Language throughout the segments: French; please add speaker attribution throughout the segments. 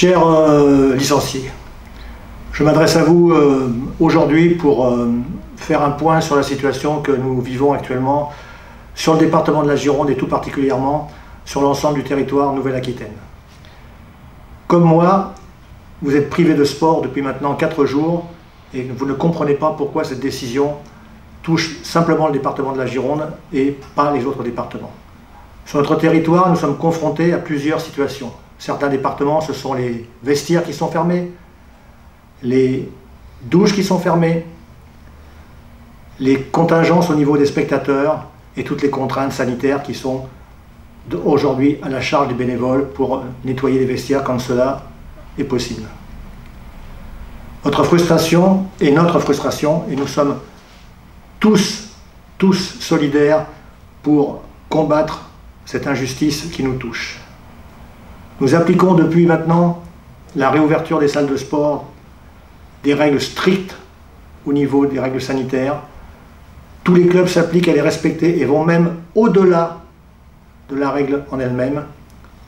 Speaker 1: Chers licenciés, je m'adresse à vous aujourd'hui pour faire un point sur la situation que nous vivons actuellement sur le département de la Gironde et tout particulièrement sur l'ensemble du territoire Nouvelle-Aquitaine. Comme moi, vous êtes privés de sport depuis maintenant 4 jours et vous ne comprenez pas pourquoi cette décision touche simplement le département de la Gironde et pas les autres départements. Sur notre territoire, nous sommes confrontés à plusieurs situations. Certains départements, ce sont les vestiaires qui sont fermés, les douches qui sont fermées, les contingences au niveau des spectateurs et toutes les contraintes sanitaires qui sont aujourd'hui à la charge des bénévoles pour nettoyer les vestiaires quand cela est possible. Votre frustration est notre frustration et nous sommes tous solidaires pour combattre cette injustice qui nous touche. Nous appliquons depuis maintenant la réouverture des salles de sport, des règles strictes au niveau des règles sanitaires. Tous les clubs s'appliquent à les respecter et vont même au-delà de la règle en elle-même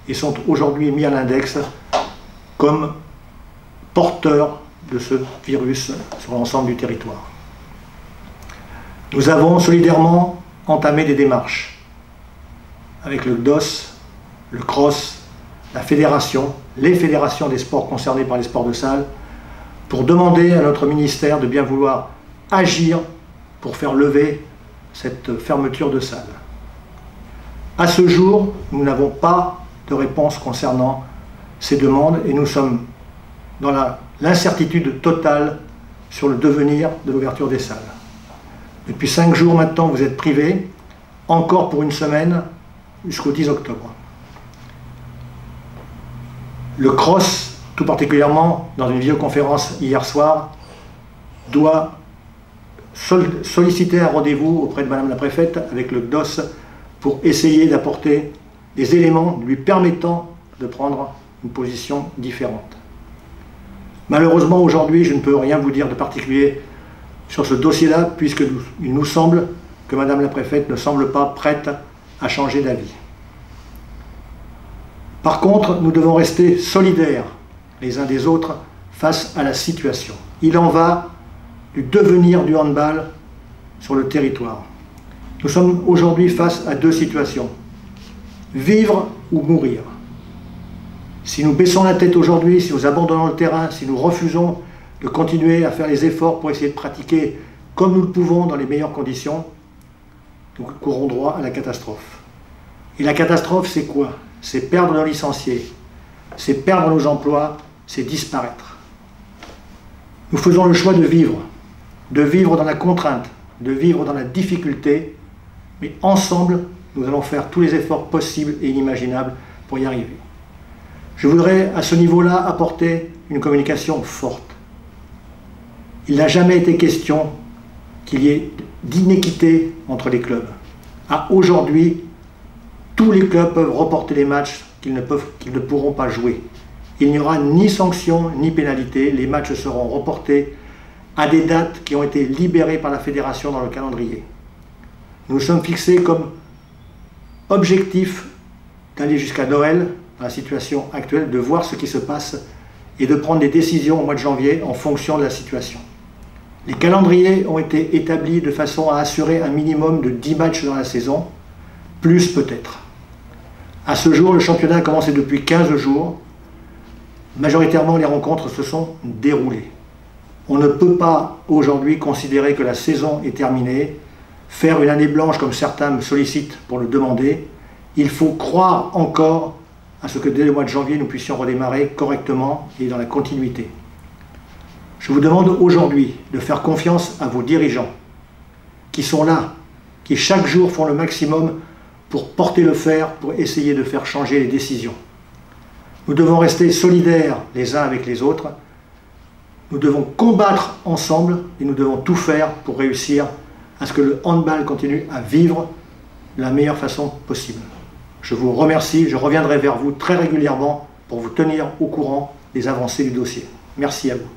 Speaker 1: et sont aujourd'hui mis à l'index comme porteurs de ce virus sur l'ensemble du territoire. Nous avons solidairement entamé des démarches avec le CDOS, le CROSS, la fédération, les fédérations des sports concernés par les sports de salle, pour demander à notre ministère de bien vouloir agir pour faire lever cette fermeture de salle. À ce jour, nous n'avons pas de réponse concernant ces demandes et nous sommes dans l'incertitude totale sur le devenir de l'ouverture des salles. Depuis 5 jours maintenant, vous êtes privés, encore pour une semaine, jusqu'au 10 octobre. Le CROSS, tout particulièrement dans une vidéoconférence hier soir, doit solliciter un rendez-vous auprès de Madame la Préfète avec le CDOS pour essayer d'apporter des éléments lui permettant de prendre une position différente. Malheureusement, aujourd'hui, je ne peux rien vous dire de particulier sur ce dossier-là, puisqu'il nous semble que Madame la Préfète ne semble pas prête à changer d'avis. Par contre, nous devons rester solidaires les uns des autres face à la situation. Il en va du devenir du handball sur le territoire. Nous sommes aujourd'hui face à 2 situations. Vivre ou mourir. Si nous baissons la tête aujourd'hui, si nous abandonnons le terrain, si nous refusons de continuer à faire les efforts pour essayer de pratiquer comme nous le pouvons dans les meilleures conditions, nous courons droit à la catastrophe. Et la catastrophe, c'est quoi? C'est perdre nos licenciés, c'est perdre nos emplois, c'est disparaître. Nous faisons le choix de vivre dans la contrainte, de vivre dans la difficulté, mais ensemble, nous allons faire tous les efforts possibles et inimaginables pour y arriver. Je voudrais à ce niveau-là apporter une communication forte. Il n'a jamais été question qu'il y ait d'inéquité entre les clubs. À aujourd'hui, tous les clubs peuvent reporter les matchs qu'ils ne pourront pas jouer. Il n'y aura ni sanction ni pénalité. Les matchs seront reportés à des dates qui ont été libérées par la fédération dans le calendrier. Nous sommes fixés comme objectif d'aller jusqu'à Noël, dans la situation actuelle, de voir ce qui se passe et de prendre des décisions au mois de janvier en fonction de la situation. Les calendriers ont été établis de façon à assurer un minimum de 10 matchs dans la saison, plus peut-être. À ce jour, le championnat a commencé depuis 15 jours. Majoritairement, les rencontres se sont déroulées. On ne peut pas aujourd'hui considérer que la saison est terminée, faire une année blanche comme certains me sollicitent pour le demander. Il faut croire encore à ce que dès le mois de janvier, nous puissions redémarrer correctement et dans la continuité. Je vous demande aujourd'hui de faire confiance à vos dirigeants qui sont là, qui chaque jour font le maximum pour porter le fer, pour essayer de faire changer les décisions. Nous devons rester solidaires les uns avec les autres. Nous devons combattre ensemble et nous devons tout faire pour réussir à ce que le handball continue à vivre de la meilleure façon possible. Je vous remercie, je reviendrai vers vous très régulièrement pour vous tenir au courant des avancées du dossier. Merci à vous.